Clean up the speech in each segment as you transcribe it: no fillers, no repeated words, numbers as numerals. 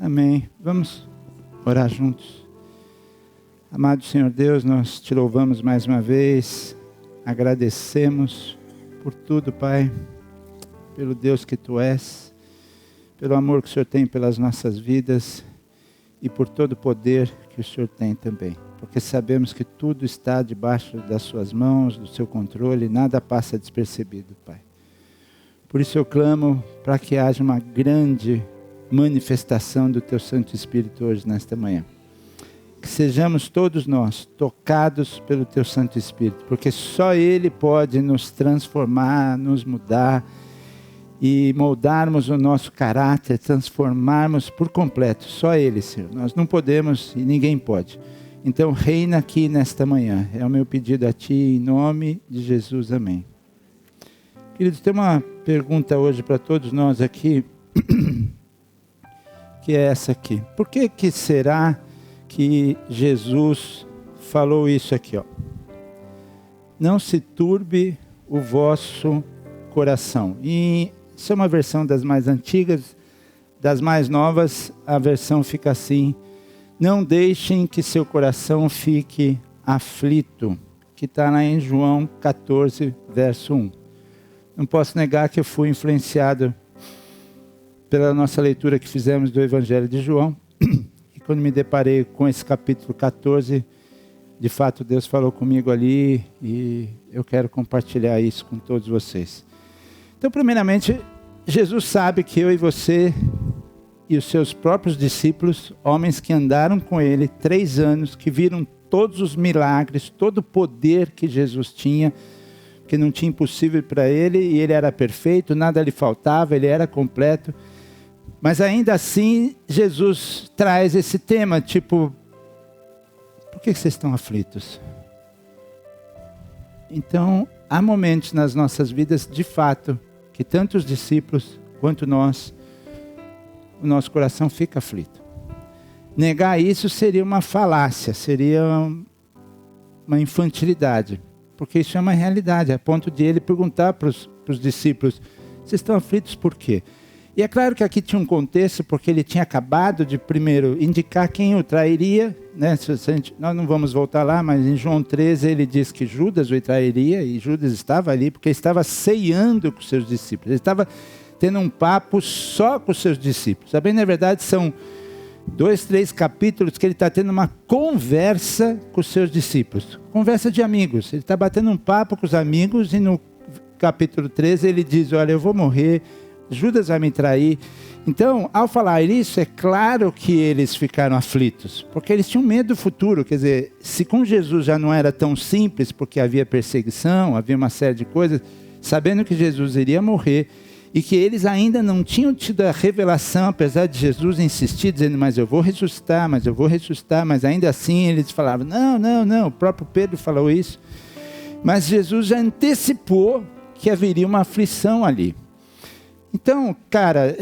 Amém. Vamos orar juntos. Amado Senhor Deus, nós te louvamos mais uma vez, agradecemos por tudo, Pai, pelo Deus que Tu és, pelo amor que o Senhor tem pelas nossas vidas e por todo o poder que o Senhor tem também. Porque sabemos que tudo está debaixo das Suas mãos, do Seu controle, nada passa despercebido, Pai. Por isso eu clamo para que haja uma grande manifestação do Teu Santo Espírito hoje, nesta manhã. Que sejamos todos nós tocados pelo Teu Santo Espírito, porque só Ele pode nos transformar, nos mudar e moldarmos o nosso caráter, transformarmos por completo. Só Ele, Senhor. Nós não podemos e ninguém pode. Então reina aqui nesta manhã. É o meu pedido a Ti, em nome de Jesus. Amém. Queridos, tem uma pergunta hoje para todos nós aqui, que é essa aqui. Por que será que Jesus falou isso aqui, ó? Não se turbe o vosso coração. E isso é uma versão das mais antigas, das mais novas, a versão fica assim: não deixem que seu coração fique aflito, que está lá em João 14, verso 1. Não posso negar que eu fui influenciado pela nossa leitura que fizemos do Evangelho de João. E quando me deparei com esse capítulo 14, de fato Deus falou comigo ali e eu quero compartilhar isso com todos vocês. Então, primeiramente, Jesus sabe que eu e você e os seus próprios discípulos, homens que andaram com Ele 3 anos, que viram todos os milagres, todo o poder que Jesus tinha, que não tinha impossível para Ele, e Ele era perfeito, nada lhe faltava, Ele era completo. Mas ainda assim, Jesus traz esse tema, tipo, por que vocês estão aflitos? Então, há momentos nas nossas vidas, de fato, que tanto os discípulos quanto nós, o nosso coração fica aflito. Negar isso seria uma falácia, seria uma infantilidade, porque isso é uma realidade, a ponto de ele perguntar para os discípulos, vocês estão aflitos por quê? E é claro que aqui tinha um contexto, porque ele tinha acabado de primeiro indicar quem o trairia, né? Nós não vamos voltar lá, mas em João 13 ele diz que Judas o trairia, e Judas estava ali porque ele estava ceando com seus discípulos, ele estava tendo um papo só com os seus discípulos. Bem, na verdade são 2, 3 capítulos que ele está tendo uma conversa com os seus discípulos, conversa de amigos, ele está batendo um papo com os amigos, e no capítulo 13 ele diz, olha, eu vou morrer, Judas vai me trair. Então, ao falar isso, é claro que eles ficaram aflitos, porque eles tinham medo do futuro. Quer dizer, se com Jesus já não era tão simples, porque havia perseguição, havia uma série de coisas, sabendo que Jesus iria morrer, e que eles ainda não tinham tido a revelação, apesar de Jesus insistir, dizendo, mas eu vou ressuscitar, mas ainda assim eles falavam, não, o próprio Pedro falou isso. Mas Jesus já antecipou que haveria uma aflição ali. Então, cara,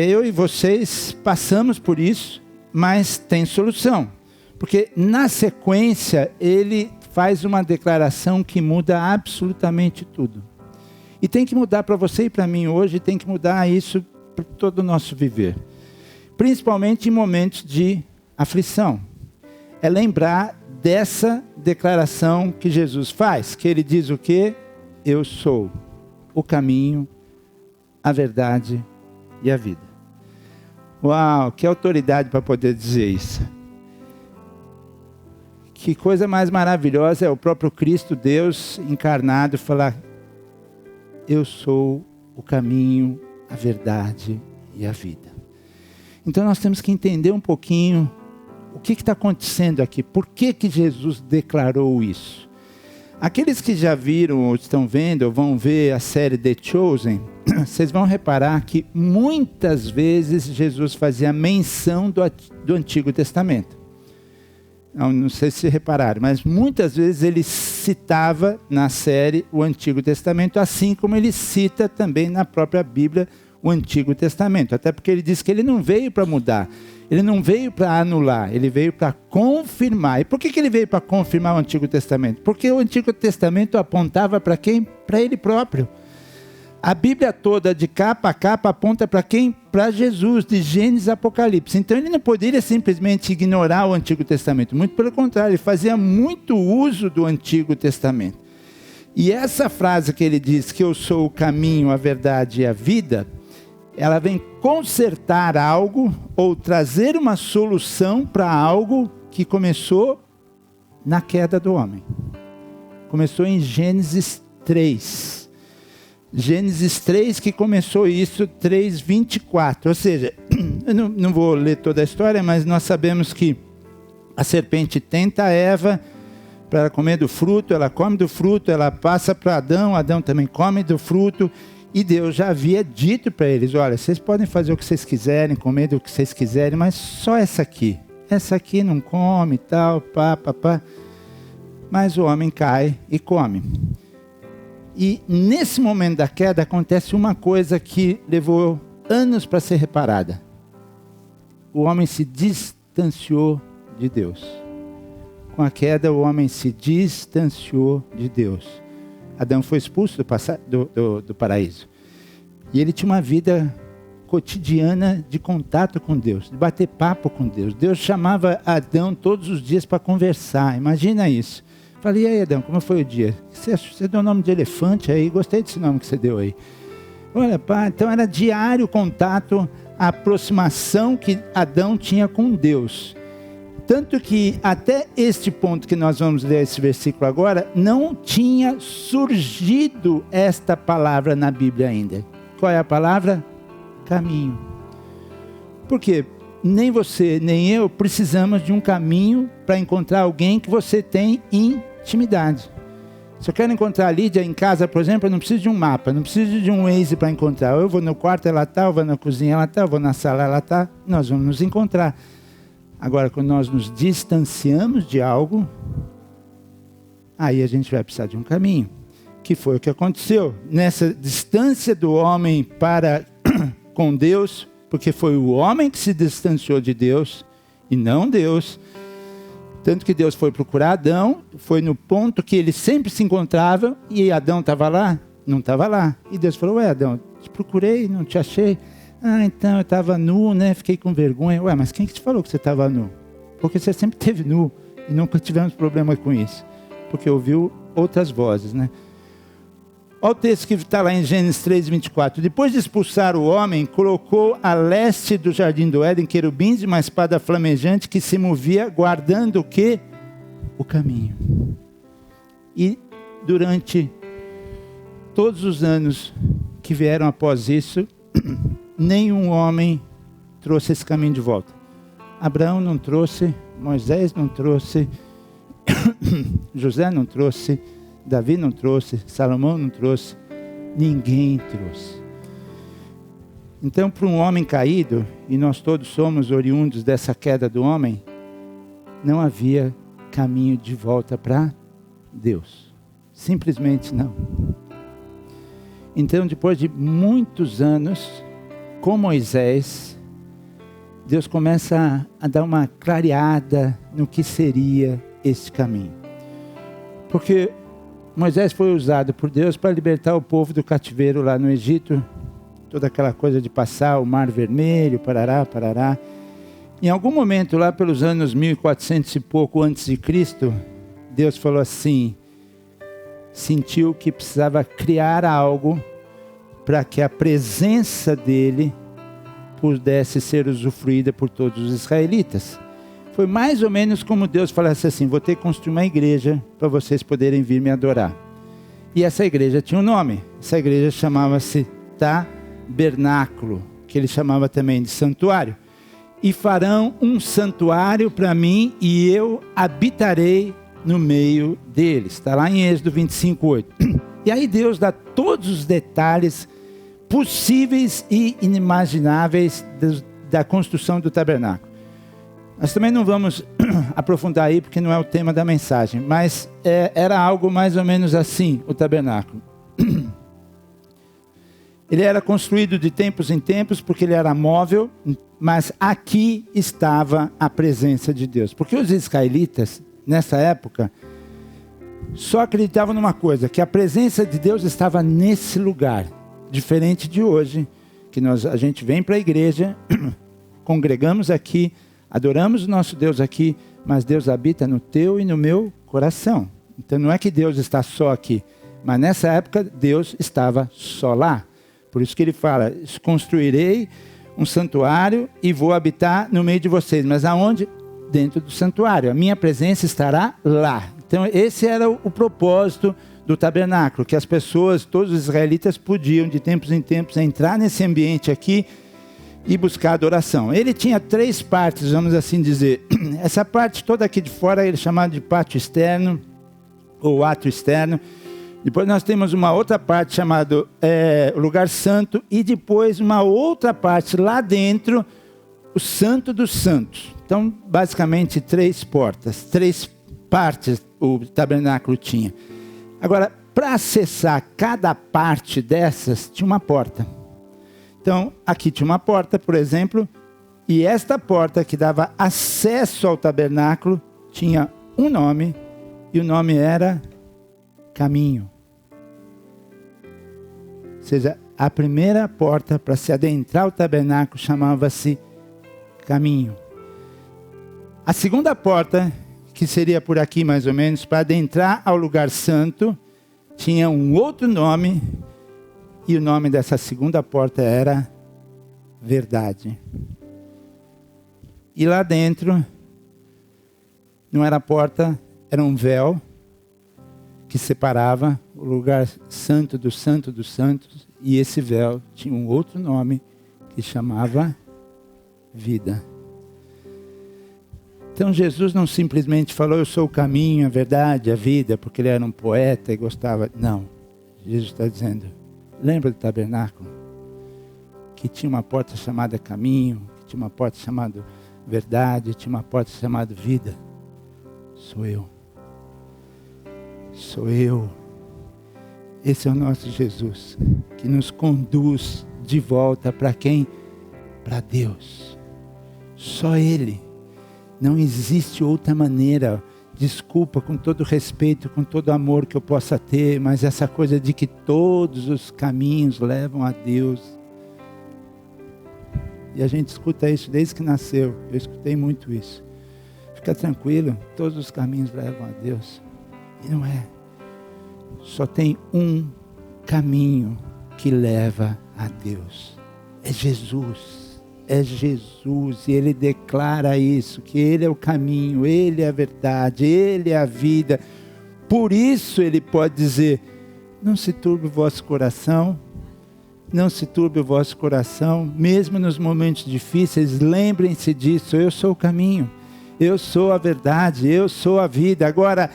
eu e vocês passamos por isso, mas tem solução. Porque na sequência, ele faz uma declaração que muda absolutamente tudo. E tem que mudar para você e para mim hoje, tem que mudar isso para todo o nosso viver. Principalmente em momentos de aflição. É lembrar dessa declaração que Jesus faz, que ele diz o quê? Eu sou o caminho, a verdade e a vida. Uau, que autoridade para poder dizer isso. Que coisa mais maravilhosa é o próprio Cristo, Deus encarnado, falar, eu sou o caminho, a verdade e a vida. Então nós temos que entender um pouquinho o que está acontecendo aqui, por que Jesus declarou isso. Aqueles que já viram ou estão vendo ou vão ver a série The Chosen, vocês vão reparar que muitas vezes Jesus fazia menção do Antigo Testamento. Não sei se repararam, mas muitas vezes ele citava na série o Antigo Testamento, assim como ele cita também na própria Bíblia o Antigo Testamento. Até porque ele diz que ele não veio para mudar, ele não veio para anular, ele veio para confirmar. E por que ele veio para confirmar o Antigo Testamento? Porque o Antigo Testamento apontava para quem? Para ele próprio. A Bíblia toda, de capa a capa, aponta para quem? Para Jesus, de Gênesis a Apocalipse. Então ele não poderia simplesmente ignorar o Antigo Testamento. Muito pelo contrário, ele fazia muito uso do Antigo Testamento. E essa frase que ele diz, que eu sou o caminho, a verdade e a vida, ela vem consertar algo ou trazer uma solução para algo que começou na queda do homem. Começou em Gênesis 3. Gênesis 3 que começou isso, 3:24. Ou seja, eu não vou ler toda a história, mas nós sabemos que a serpente tenta a Eva para ela comer do fruto, ela come do fruto, ela passa para Adão, Adão também come do fruto, e Deus já havia dito para eles, olha, vocês podem fazer o que vocês quiserem, comer do que vocês quiserem, mas só essa aqui não come, tal, pá. Mas o homem cai e come. E nesse momento da queda acontece uma coisa que levou anos para ser reparada. O homem se distanciou de Deus. Com a queda o homem se distanciou de Deus. Adão foi expulso do paraíso. E ele tinha uma vida cotidiana de contato com Deus, de bater papo com Deus. Deus chamava Adão todos os dias para conversar. Imagina isso. Falei, e aí, Adão, como foi o dia? Você deu o nome de elefante aí? Gostei desse nome que você deu aí. Olha, pá, então era diário contato, a aproximação que Adão tinha com Deus. Tanto que até este ponto que nós vamos ler esse versículo agora, não tinha surgido esta palavra na Bíblia ainda. Qual é a palavra? Caminho. Por quê? Nem você, nem eu precisamos de um caminho para encontrar alguém que você tem intimidade. Se eu quero encontrar a Lídia em casa, por exemplo, eu não preciso de um mapa, não preciso de um Waze para encontrar. Eu vou no quarto, ela está, eu vou na cozinha, ela está, eu vou na sala, ela está. Nós vamos nos encontrar. Agora, quando nós nos distanciamos de algo, aí a gente vai precisar de um caminho. Que foi o que aconteceu. Nessa distância do homem para com Deus, porque foi o homem que se distanciou de Deus e não Deus. Tanto que Deus foi procurar Adão, foi no ponto que ele sempre se encontrava, e Adão estava lá? Não estava lá. E Deus falou, ué, Adão, te procurei, não te achei. Ah, então eu estava nu, né? Fiquei com vergonha. Ué, mas quem que te falou que você estava nu? Porque você sempre esteve nu e nunca tivemos problema com isso. Porque ouviu outras vozes, né? Olha o texto que está lá em Gênesis 3:24. Depois de expulsar o homem, colocou a leste do jardim do Éden querubins e uma espada flamejante que se movia, guardando o quê? O caminho. E durante todos os anos que vieram após isso, nenhum homem trouxe esse caminho de volta. Abraão não trouxe, Moisés não trouxe, José não trouxe, Davi não trouxe, Salomão não trouxe, ninguém trouxe. Então, para um homem caído, e nós todos somos oriundos dessa queda do homem, não havia caminho de volta para Deus. Simplesmente não. Então, depois de muitos anos, com Moisés, Deus começa a dar uma clareada no que seria esse caminho. Porque Moisés foi usado por Deus para libertar o povo do cativeiro lá no Egito, toda aquela coisa de passar o Mar Vermelho, parará. Em algum momento, lá pelos anos 1400 e pouco antes de Cristo, Deus falou assim, sentiu que precisava criar algo para que a presença dele pudesse ser usufruída por todos os israelitas. Foi mais ou menos como Deus falasse assim, vou ter que construir uma igreja para vocês poderem vir me adorar. E essa igreja tinha um nome, essa igreja chamava-se Tabernáculo, que ele chamava também de santuário. E farão um santuário para mim e eu habitarei no meio deles. Está lá em Êxodo 25:8. E aí Deus dá todos os detalhes possíveis e inimagináveis da construção do tabernáculo. Nós também não vamos aprofundar aí, porque não é o tema da mensagem, mas era algo mais ou menos assim, o tabernáculo. Ele era construído de tempos em tempos, porque ele era móvel, mas aqui estava a presença de Deus. Porque os israelitas, nessa época, só acreditavam numa coisa, que a presença de Deus estava nesse lugar. Diferente de hoje, que a gente vem para a igreja, congregamos aqui, adoramos o nosso Deus aqui, mas Deus habita no teu e no meu coração. Então não é que Deus está só aqui, mas nessa época Deus estava só lá. Por isso que ele fala, construirei um santuário e vou habitar no meio de vocês. Mas aonde? Dentro do santuário. A minha presença estará lá. Então esse era o propósito do tabernáculo, que as pessoas, todos os israelitas podiam de tempos em tempos entrar nesse ambiente aqui e buscar adoração. Ele tinha 3 partes, vamos assim dizer. Essa parte toda aqui de fora ele chamava de pátio externo ou átrio externo. Depois nós temos uma outra parte chamada lugar santo e depois uma outra parte lá dentro, o santo dos santos. Então basicamente 3 portas, 3 partes o tabernáculo tinha. Agora, para acessar cada parte dessas, tinha uma porta. Então, aqui tinha uma porta, por exemplo, e esta porta que dava acesso ao tabernáculo tinha um nome, e o nome era Caminho. Ou seja, a primeira porta para se adentrar ao tabernáculo chamava-se Caminho. A segunda porta, que seria por aqui mais ou menos, para adentrar ao lugar santo, tinha um outro nome, e o nome dessa segunda porta era Verdade. E lá dentro, não era porta, era um véu, que separava o lugar santo dos santos, e esse véu tinha um outro nome, que chamava Vida. Então Jesus não simplesmente falou, eu sou o caminho, a verdade, a vida, porque ele era um poeta e gostava. Não, Jesus está dizendo, lembra do tabernáculo? Que tinha uma porta chamada caminho, que tinha uma porta chamada verdade, tinha uma porta chamada vida. Sou eu. Sou eu. Esse é o nosso Jesus, que nos conduz de volta para quem? Para Deus. Só Ele. Não existe outra maneira. Desculpa, com todo respeito, com todo amor que eu possa ter, mas essa coisa de que todos os caminhos levam a Deus. E a gente escuta isso desde que nasceu. Eu escutei muito isso. Fica tranquilo, todos os caminhos levam a Deus. E não é. Só tem um caminho que leva a Deus. É Jesus. É Jesus, e Ele declara isso, que Ele é o caminho, Ele é a verdade, Ele é a vida. Por isso Ele pode dizer, não se turbe o vosso coração, não se turbe o vosso coração, mesmo nos momentos difíceis, lembrem-se disso, eu sou o caminho, eu sou a verdade, eu sou a vida. Agora,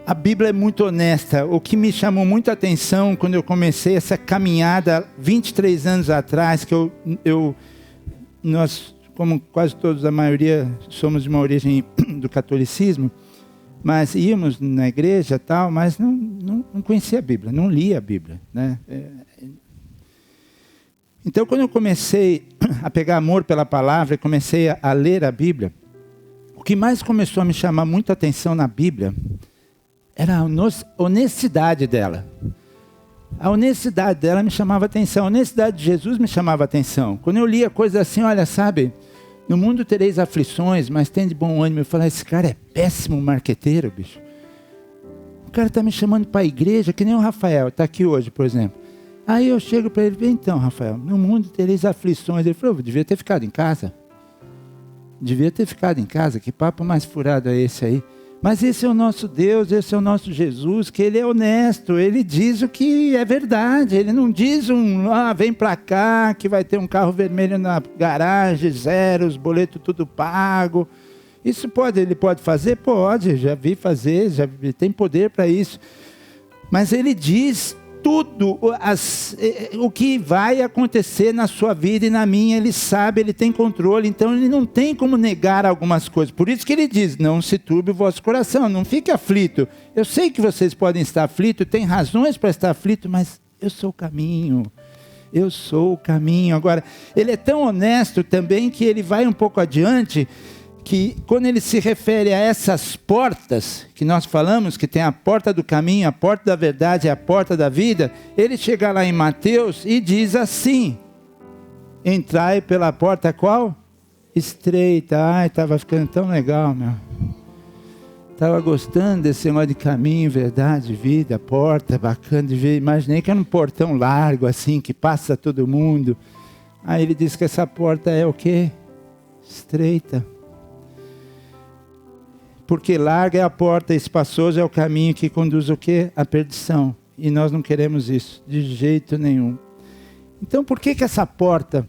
a Bíblia é muito honesta. O que me chamou muita atenção quando eu comecei essa caminhada 23 anos atrás, que nós, como quase todos, a maioria, somos de uma origem do catolicismo, mas íamos na igreja e tal, mas não conhecia a Bíblia, não lia a Bíblia, né? Então, quando eu comecei a pegar amor pela palavra e comecei a ler a Bíblia, o que mais começou a me chamar muita atenção na Bíblia era a honestidade dela. A honestidade dela me chamava atenção. A honestidade de Jesus me chamava atenção. Quando eu lia coisas assim, olha, sabe, no mundo tereis aflições, mas tem de bom ânimo. Eu falava, esse cara é péssimo marqueteiro, bicho. O cara está me chamando para a igreja, que nem o Rafael, está aqui hoje, por exemplo. Aí eu chego para ele, então, Rafael, no mundo tereis aflições. Ele falou, eu devia ter ficado em casa. Devia ter ficado em casa, que papo mais furado é esse aí? Mas esse é o nosso Deus, esse é o nosso Jesus, que Ele é honesto, Ele diz o que é verdade, Ele não diz vem para cá, que vai ter um carro vermelho na garagem, 0, os boletos tudo pago. Isso Ele pode fazer? Pode, já vi fazer, tem poder para isso. Mas Ele diz tudo, o que vai acontecer na sua vida e na minha, Ele sabe, Ele tem controle, então Ele não tem como negar algumas coisas. Por isso que Ele diz, não se turbe o vosso coração, não fique aflito. Eu sei que vocês podem estar aflitos, tem razões para estar aflito, mas eu sou o caminho. Eu sou o caminho. Agora, Ele é tão honesto também que Ele vai um pouco adiante, que quando ele se refere a essas portas, que nós falamos, que tem a porta do caminho, a porta da verdade e a porta da vida, ele chega lá em Mateus e diz assim: entrai pela porta qual? Estreita. Ai, estava ficando tão legal, meu. Estava gostando desse negócio de caminho, verdade, vida, porta, bacana de ver. Imaginei que era um portão largo assim, que passa todo mundo. Aí ele diz que essa porta é o quê? Estreita. Porque larga é a porta, espaçoso é o caminho que conduz o quê? À perdição. E nós não queremos isso, de jeito nenhum. Então por que essa porta,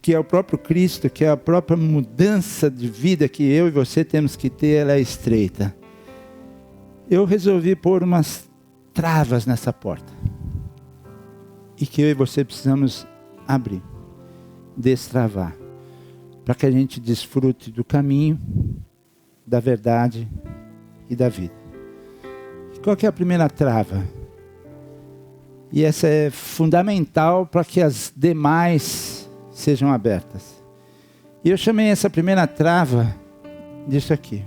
que é o próprio Cristo, que é a própria mudança de vida que eu e você temos que ter, ela é estreita? Eu resolvi pôr umas travas nessa porta. E que eu e você precisamos abrir, destravar, para que a gente desfrute do caminho, da verdade e da vida. E qual que é a primeira trava? E essa é fundamental para que as demais sejam abertas. E eu chamei essa primeira trava disso aqui: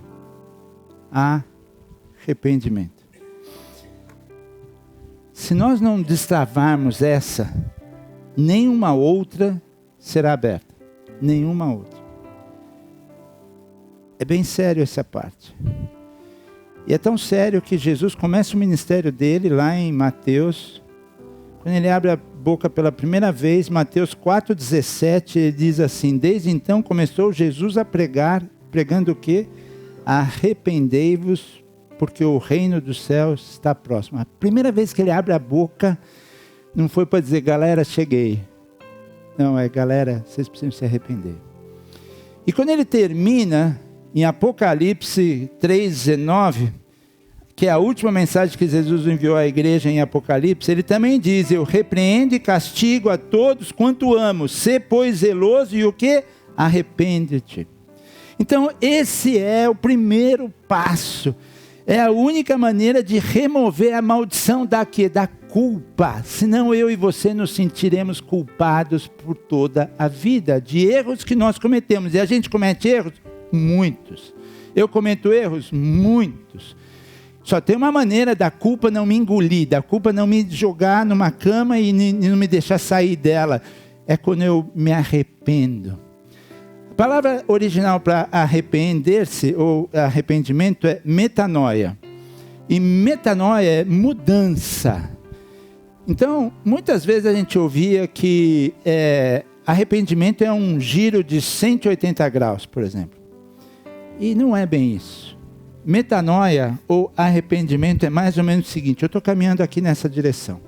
arrependimento. Se nós não destravarmos essa, nenhuma outra será aberta. Nenhuma outra. É bem sério essa parte. E é tão sério que Jesus começa o ministério dele lá em Mateus. Quando ele abre a boca pela primeira vez, Mateus 4,17, ele diz assim: desde então começou Jesus a pregar, pregando o quê? Arrependei-vos, porque o reino dos céus está próximo. A primeira vez que ele abre a boca, não foi para dizer, galera, cheguei. Não, é, galera, vocês precisam se arrepender. E quando ele termina, em Apocalipse 3,19, que é a última mensagem que Jesus enviou à igreja em Apocalipse, ele também diz: eu repreendo e castigo a todos quanto amo, sê pois zeloso e o quê? Arrepende-te. Então esse é o primeiro passo, é a única maneira de remover a maldição da quê? Da culpa. Senão eu e você nos sentiremos culpados por toda a vida, de erros que nós cometemos. E a gente comete erros? Muitos. Eu cometo erros? Muitos. Só tem uma maneira da culpa não me engolir, da culpa não me jogar numa cama e não me deixar sair dela. É quando eu me arrependo. A palavra original para arrepender-se, ou arrependimento, é metanoia. E metanoia é mudança. Então, muitas vezes a gente ouvia que arrependimento é um giro de 180 graus, por exemplo. E não é bem isso. Metanoia ou arrependimento é mais ou menos o seguinte: eu estou caminhando aqui nessa direção.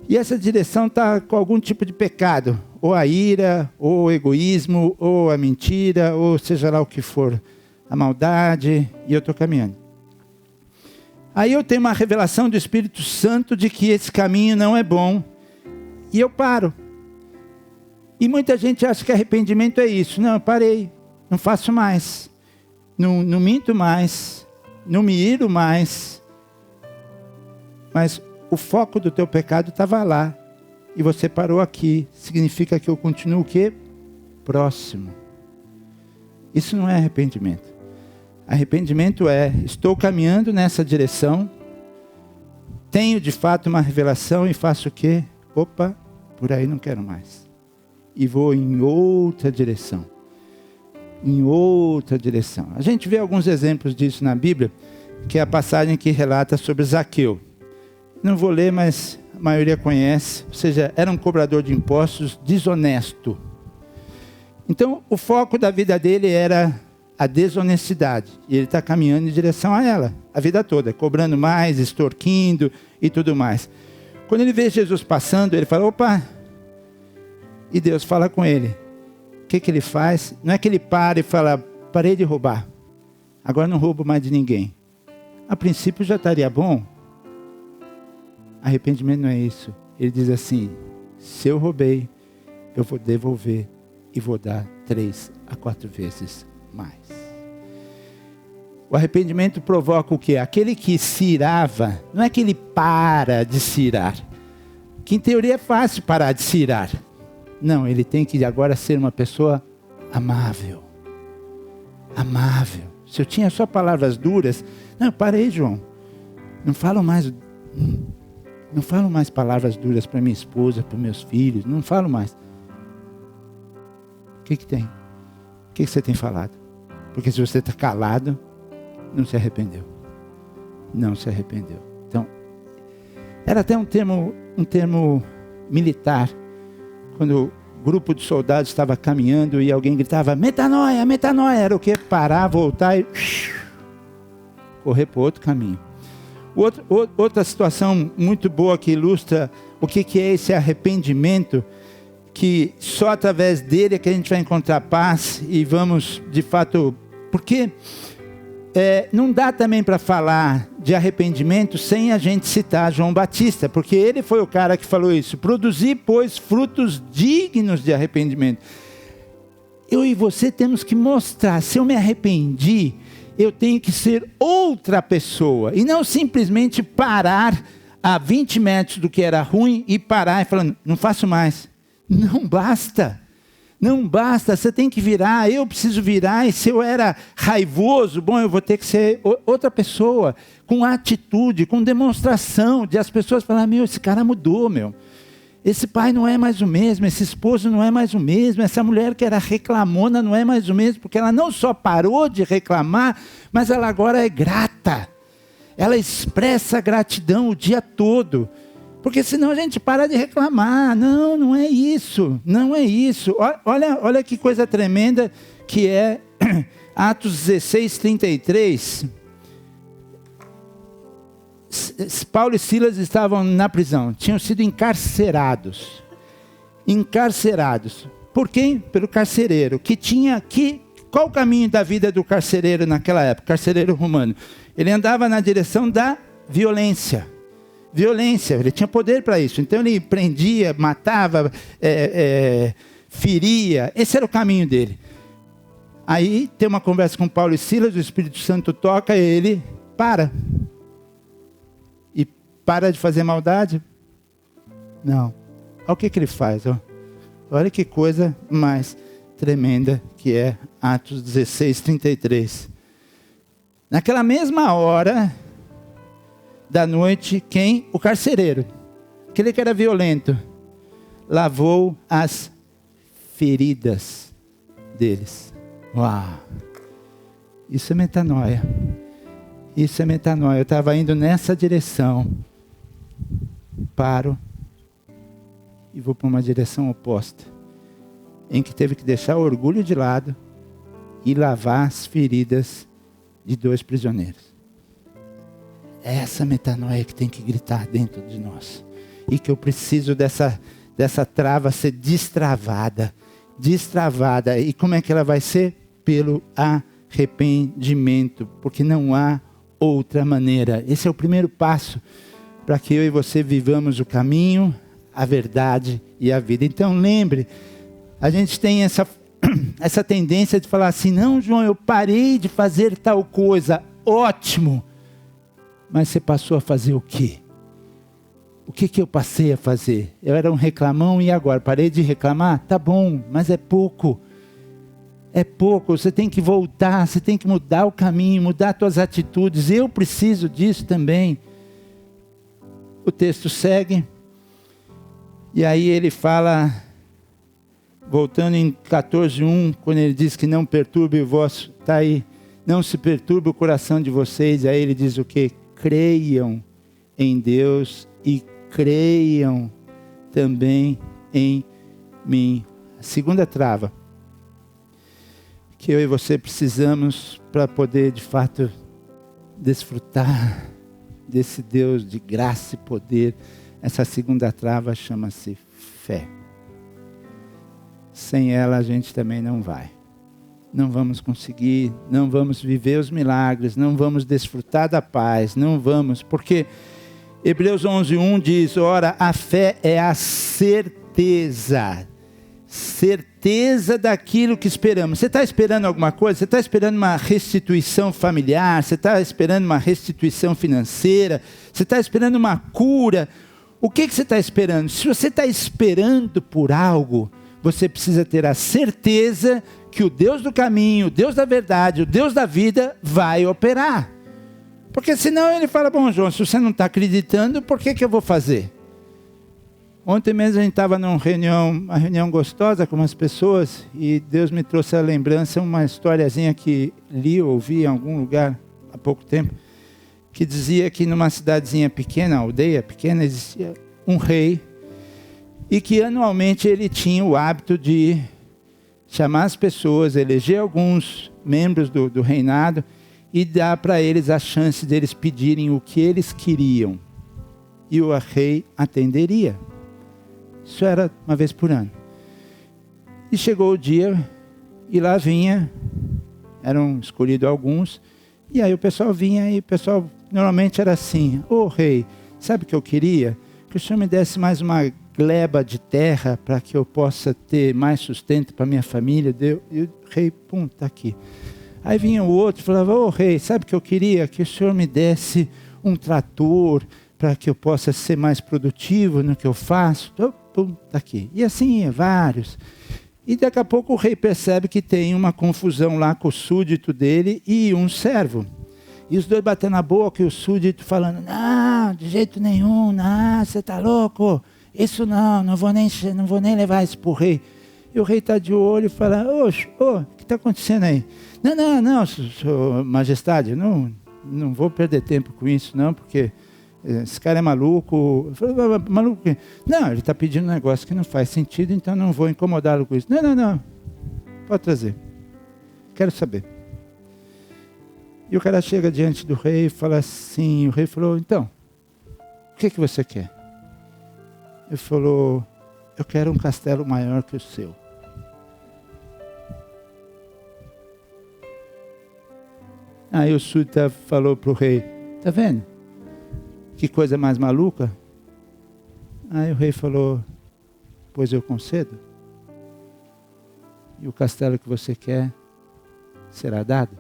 E essa direção está com algum tipo de pecado. Ou a ira, ou o egoísmo, ou a mentira, ou seja lá o que for. A maldade, e eu estou caminhando. Aí eu tenho uma revelação do Espírito Santo de que esse caminho não é bom. E eu paro. E muita gente acha que arrependimento é isso. Não, eu parei. Não faço mais. Não minto mais. Não me iro mais. Mas o foco do teu pecado estava lá. E você parou aqui. Significa que eu continuo o quê? Próximo. Isso não é arrependimento. Arrependimento é: estou caminhando nessa direção. Tenho de fato uma revelação e faço o quê? Opa, por aí não quero mais. E vou em outra direção. Em outra direção. A gente vê alguns exemplos disso na Bíblia, que é a passagem que relata sobre Zaqueu. Não vou ler, mas a maioria conhece. Ou seja, era um cobrador de impostos desonesto. Então, o foco da vida dele era a desonestidade. E ele está caminhando em direção a ela, a vida toda, cobrando mais, extorquindo e tudo mais. Quando ele vê Jesus passando, ele fala: opa! E Deus fala com ele. O que ele faz? Não é que ele para e fala: parei de roubar, agora não roubo mais de ninguém. A princípio já estaria bom. Arrependimento não é isso. Ele diz assim: se eu roubei, eu vou devolver e vou dar 3 a 4 vezes mais. O arrependimento provoca o quê? Aquele que se irava, não é que ele para de se irar, que em teoria é fácil parar de se irar. Não, ele tem que agora ser uma pessoa amável. amável. Se eu tinha só palavras duras, não, parei, João. Não falo mais palavras duras para minha esposa, para meus filhos, não falo mais. O que tem? O que você tem falado? Porque se você está calado, não se arrependeu. Não se arrependeu. Então, era até um termo militar, quando o grupo de soldados estava caminhando e alguém gritava, metanoia, metanoia, era o quê? Parar, voltar e correr para outro caminho. Outra situação muito boa que ilustra o que é esse arrependimento, que só através dele é que a gente vai encontrar paz e vamos, de fato, porque não dá também para falar de arrependimento sem a gente citar João Batista, porque ele foi o cara que falou isso, produzir, pois, frutos dignos de arrependimento. Eu e você temos que mostrar, se eu me arrependi, eu tenho que ser outra pessoa, e não simplesmente parar a 20 metros do que era ruim e parar e falar, não faço mais. Não basta, não basta, você tem que virar, eu preciso virar, e se eu era raivoso, bom, eu vou ter que ser outra pessoa, com atitude, com demonstração, de as pessoas falarem, esse cara mudou, esse pai não é mais o mesmo, esse esposo não é mais o mesmo, essa mulher que era reclamona não é mais o mesmo, porque ela não só parou de reclamar, mas ela agora é grata, ela expressa gratidão o dia todo, porque senão a gente para de reclamar. Não é isso, não é isso. Olha que coisa tremenda que é Atos 16, 33. Paulo e Silas estavam na prisão, tinham sido encarcerados. Por quem? Pelo carcereiro, qual o caminho da vida do carcereiro naquela época, carcereiro romano? Ele andava na direção da violência, ele tinha poder para isso, então ele prendia, matava, feria, esse era o caminho dele. Aí tem uma conversa com Paulo e Silas, o Espírito Santo toca ele, para de fazer maldade? Não. Olha o que ele faz, olha que coisa mais tremenda que é Atos 16, 33. Naquela mesma hora da noite, quem? O carcereiro, aquele que era violento, lavou as feridas deles. Uau! Isso é metanoia. Eu estava indo nessa direção, paro e vou para uma direção oposta, em que teve que deixar o orgulho de lado e lavar as feridas de 2 prisioneiros. É essa metanoia que tem que gritar dentro de nós. E que eu preciso dessa trava ser destravada. E como é que ela vai ser? Pelo arrependimento. Porque não há outra maneira. Esse é o primeiro passo para que eu e você vivamos o caminho, a verdade e a vida. Então lembre, a gente tem essa tendência de falar assim, não, João, eu parei de fazer tal coisa. Ótimo! Mas você passou a fazer o quê? O que eu passei a fazer? Eu era um reclamão e agora? Parei de reclamar? Tá bom, mas é pouco. É pouco, você tem que voltar, você tem que mudar o caminho, mudar as suas atitudes. Eu preciso disso também. O texto segue. E aí ele fala, voltando em 14:1, quando ele diz que não perturbe o vosso, está aí, não se perturbe o coração de vocês. Aí ele diz o quê? Creiam em Deus e creiam também em mim. A segunda trava que eu e você precisamos para poder de fato desfrutar desse Deus de graça e poder, essa segunda trava chama-se fé. Sem ela a gente também não vai. Não vamos conseguir, não vamos viver os milagres, não vamos desfrutar da paz, não vamos, porque Hebreus 11:1 diz, ora, a fé é a certeza daquilo que esperamos. Você está esperando alguma coisa? Você está esperando uma restituição familiar? Você está esperando uma restituição financeira? Você está esperando uma cura? O que você está esperando? Se você está esperando por algo, você precisa ter a certeza que o Deus do caminho, o Deus da verdade, o Deus da vida vai operar. Porque senão ele fala, bom, João, se você não está acreditando, por que eu vou fazer? Ontem mesmo a gente estava uma reunião gostosa com umas pessoas, e Deus me trouxe a lembrança, uma historiazinha que li ou ouvi em algum lugar há pouco tempo, que dizia que numa cidadezinha pequena, aldeia pequena, existia um rei, e que anualmente ele tinha o hábito de chamar as pessoas, eleger alguns membros do reinado, e dar para eles a chance deles pedirem o que eles queriam. E o rei atenderia. Isso era uma vez por ano. E chegou o dia, e lá vinha, eram escolhidos alguns, e aí o pessoal vinha, e o pessoal normalmente era assim, ô rei, sabe o que eu queria? Que o senhor me desse mais uma gleba de terra, para que eu possa ter mais sustento para minha família. E o rei, está aqui. Aí vinha o outro e falava, ô rei, sabe o que eu queria? Que o senhor me desse um trator, para que eu possa ser mais produtivo no que eu faço. Está aqui. E assim ia, vários. E daqui a pouco o rei percebe que tem uma confusão lá com o súdito dele e um servo. E os dois batendo a boca, e o súdito falando, não, de jeito nenhum, não, você está louco? Isso não vou nem levar isso para o rei. E o rei está de olho e fala, o que está acontecendo aí? Não, sua majestade, não vou perder tempo com isso não, porque esse cara é maluco. Eu falei, maluco? Não, ele está pedindo um negócio que não faz sentido, então não vou incomodá-lo com isso. Não, pode trazer. Quero saber. E o cara chega diante do rei e fala assim, o rei falou, então, o que você quer? Ele falou, eu quero um castelo maior que o seu. Aí o súdito falou para o rei, tá vendo? Que coisa mais maluca? Aí o rei falou, pois eu concedo. E o castelo que você quer será dado?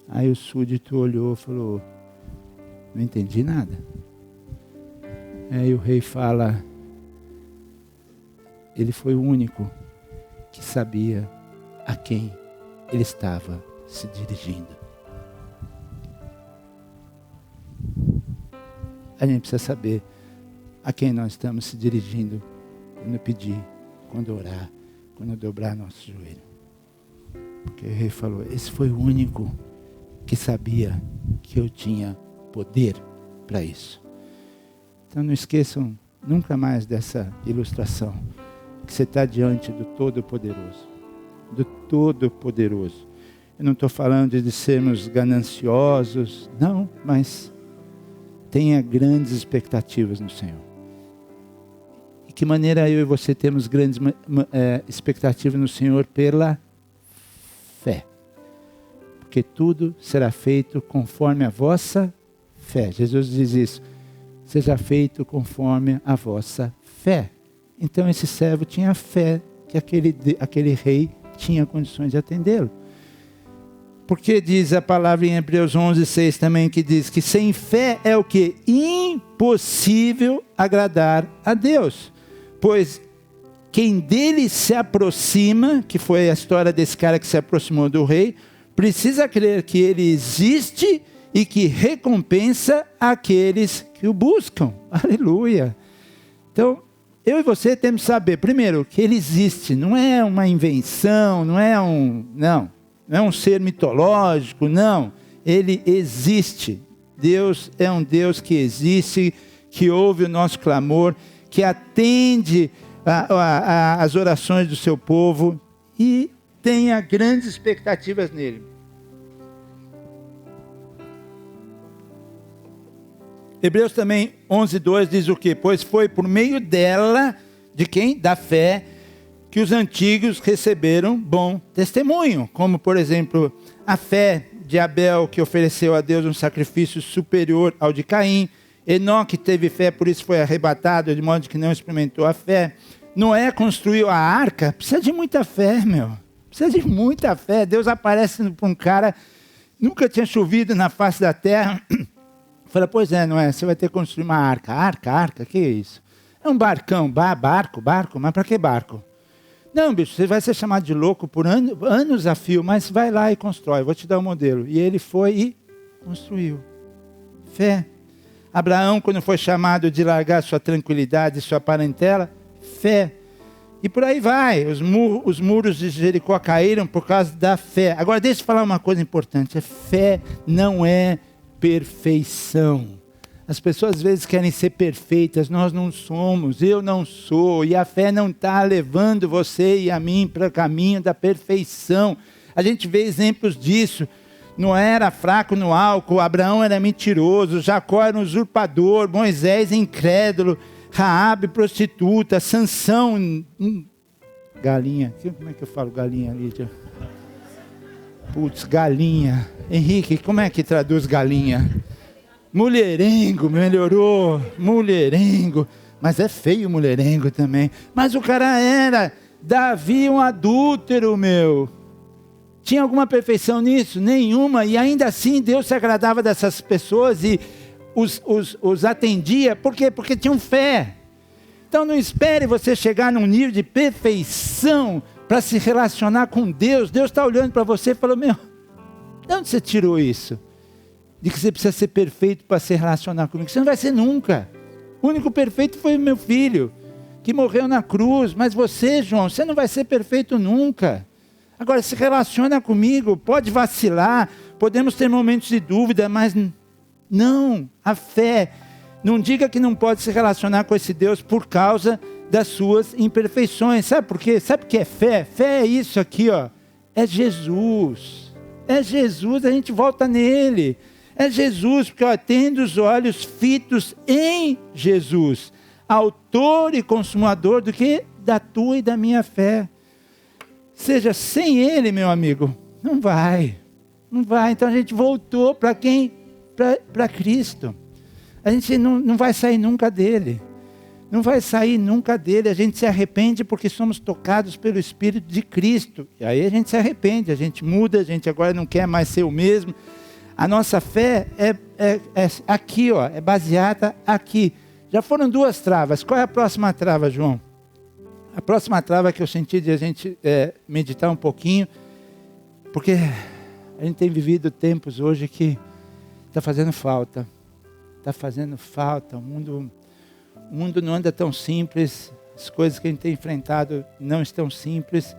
Aí o súdito olhou e falou, não entendi nada. Aí o rei fala, ele foi o único que sabia a quem ele estava se dirigindo. A gente precisa saber a quem nós estamos se dirigindo quando pedir, quando orar, quando dobrar nosso joelho. Porque o rei falou, esse foi o único que sabia que eu tinha poder para isso. Então não esqueçam nunca mais dessa ilustração, que você está diante do Todo-Poderoso. Do Todo-Poderoso. Eu não estou falando de sermos gananciosos, não, mas tenha grandes expectativas no Senhor. E que maneira eu e você temos grandes expectativas no Senhor? Pela fé. Porque tudo será feito conforme a vossa fé. Jesus diz isso. Seja feito conforme a vossa fé. Então esse servo tinha fé que aquele rei tinha condições de atendê-lo. Porque diz a palavra em Hebreus 11:6 também, que diz que sem fé é o que? Impossível agradar a Deus. Pois quem dele se aproxima, que foi a história desse cara que se aproximou do rei, precisa crer que ele existe e que recompensa aqueles que o buscam. Aleluia! Então, eu e você temos que saber, primeiro, que ele existe. Não é uma invenção, não é um ser mitológico, não. Ele existe. Deus é um Deus que existe, que ouve o nosso clamor, que atende as orações do seu povo e tenha grandes expectativas nele. Hebreus também 11:2 diz o quê? Pois foi por meio dela, de quem? Da fé, que os antigos receberam bom testemunho. Como, por exemplo, a fé de Abel, que ofereceu a Deus um sacrifício superior ao de Caim. Enoque teve fé, por isso foi arrebatado, de modo que não experimentou a fé. Noé construiu a arca. Precisa de muita fé, meu. Precisa de muita fé. Deus aparece para um cara, nunca tinha chovido na face da terra. Fala, pois é, Noé, você vai ter que construir uma arca. Arca, que é isso? É um barcão, barco, mas para que barco? Não, bicho, você vai ser chamado de louco por anos a fio, mas vai lá e constrói, vou te dar um modelo. E ele foi e construiu. Fé. Abraão, quando foi chamado de largar sua tranquilidade, sua parentela, fé. E por aí vai, os muros de Jericó caíram por causa da fé. Agora deixa eu falar uma coisa importante, a fé não é perfeição. As pessoas às vezes querem ser perfeitas, nós não somos, eu não sou, e a fé não está levando você e a mim para o caminho da perfeição. A gente vê exemplos disso. Noé era fraco no álcool, Abraão era mentiroso, Jacó era um usurpador, Moisés incrédulo, Raabe prostituta, Sansão, galinha, como é que eu falo galinha, Lídia? Putz, galinha. Henrique, como é que traduz galinha? Mulherengo, melhorou, mulherengo, mas é feio mulherengo também. Mas o cara era, Davi um adúltero, meu. Tinha alguma perfeição nisso? Nenhuma, e ainda assim Deus se agradava dessas pessoas e os atendia. Por quê? Porque tinham fé. Então não espere você chegar num nível de perfeição para se relacionar com Deus. Deus está olhando para você e falou, meu, de onde você tirou isso? De que você precisa ser perfeito para se relacionar comigo. Você não vai ser nunca. O único perfeito foi o meu filho, que morreu na cruz. Mas você, João, você não vai ser perfeito nunca. Agora, se relaciona comigo, pode vacilar, podemos ter momentos de dúvida, mas não, a fé. Não diga que não pode se relacionar com esse Deus por causa das suas imperfeições. Sabe por quê? Sabe o que é fé? Fé é isso aqui, ó. É Jesus. É Jesus, a gente volta nele. É Jesus, porque ó, tendo os olhos fitos em Jesus, autor e consumador do que? Da tua e da minha fé. Seja, sem ele, meu amigo, não vai. Não vai. Então a gente voltou para quem? Para Cristo. A gente não vai sair nunca dele. Não vai sair nunca dele. A gente se arrepende porque somos tocados pelo Espírito de Cristo. E aí a gente se arrepende, a gente muda, a gente agora não quer mais ser o mesmo. A nossa fé é aqui, ó, é baseada aqui. Já foram 2 travas. Qual é a próxima trava, João? A próxima trava que eu senti de a gente meditar um pouquinho, porque a gente tem vivido tempos hoje que está fazendo falta. Está fazendo falta. O mundo não anda tão simples. As coisas que a gente tem enfrentado não estão simples.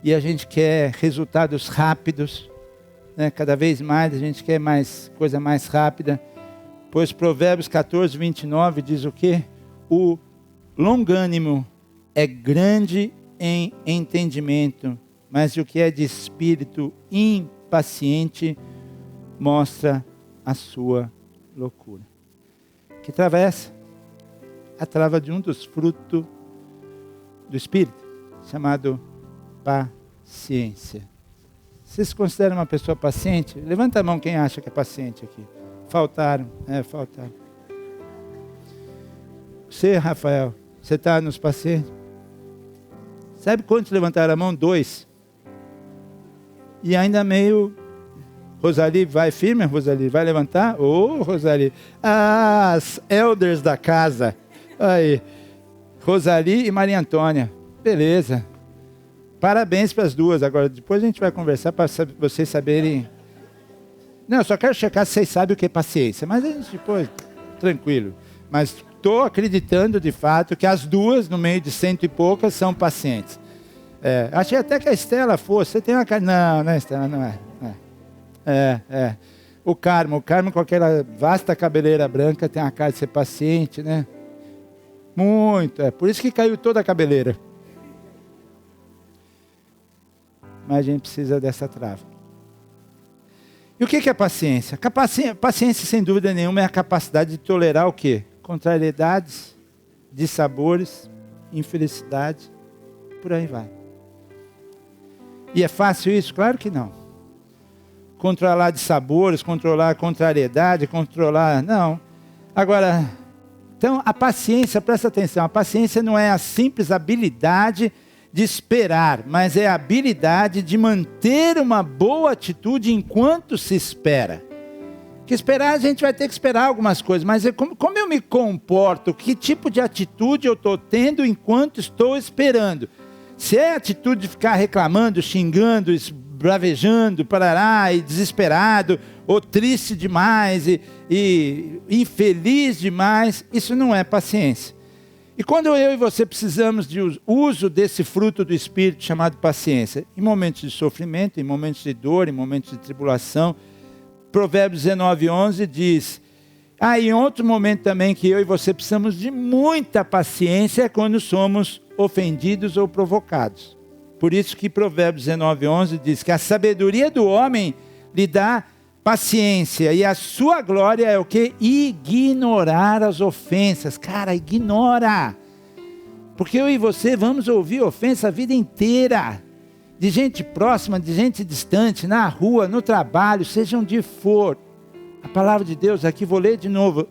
E a gente quer resultados rápidos. Né? Cada vez mais a gente quer coisa mais rápida. Pois Provérbios 14, 29 diz o quê? O longânimo é grande em entendimento, mas o que é de espírito impaciente mostra a sua loucura. Que trava é essa? A trava de um dos frutos do Espírito, chamado paciência. Você se considera uma pessoa paciente? Levanta a mão quem acha que é paciente aqui. Faltaram. Você, Rafael, você está nos pacientes? Sabe quantos levantaram a mão? 2. E ainda meio... Rosali, vai firme, Rosali? Vai levantar? Rosali. As elders da casa. Aí. Rosali e Maria Antônia. Beleza. Parabéns para as duas. Agora, depois a gente vai conversar para vocês saberem... Não, eu só quero checar se vocês sabem o que é paciência. Mas a gente depois... Tranquilo. Mas estou acreditando de fato que as duas, no meio de 100 e poucas, são pacientes. Achei até que a Estela fosse. Você tem uma cara... Não, a Estela não é. O Carmo com aquela vasta cabeleira branca tem a cara de ser paciente, né? Muito, por isso que caiu toda a cabeleira. Mas a gente precisa dessa trava. E o que é paciência? Paciência, sem dúvida nenhuma, é a capacidade de tolerar o quê? Contrariedades, dissabores, infelicidade, por aí vai. E é fácil isso? Claro que não. Controlar dissabores, controlar a contrariedade, não. Agora, então a paciência, presta atenção, a paciência não é a simples habilidade de esperar, mas é a habilidade de manter uma boa atitude enquanto se espera. Porque esperar, a gente vai ter que esperar algumas coisas, mas como eu me comporto, que tipo de atitude eu estou tendo enquanto estou esperando? Se é a atitude de ficar reclamando, xingando, bravejando, parará, e desesperado, ou triste demais, e infeliz demais, isso não é paciência. E quando eu e você precisamos de uso desse fruto do Espírito chamado paciência, em momentos de sofrimento, em momentos de dor, em momentos de tribulação, Provérbios 19:11 diz, em outro momento também que eu e você precisamos de muita paciência é quando somos ofendidos ou provocados. Por isso que Provérbios 19:11 diz que a sabedoria do homem lhe dá paciência e a sua glória é o quê? Ignorar as ofensas. Cara, ignora. Porque eu e você vamos ouvir ofensa a vida inteira. De gente próxima, de gente distante, na rua, no trabalho, seja onde for. A palavra de Deus aqui, vou ler de novo.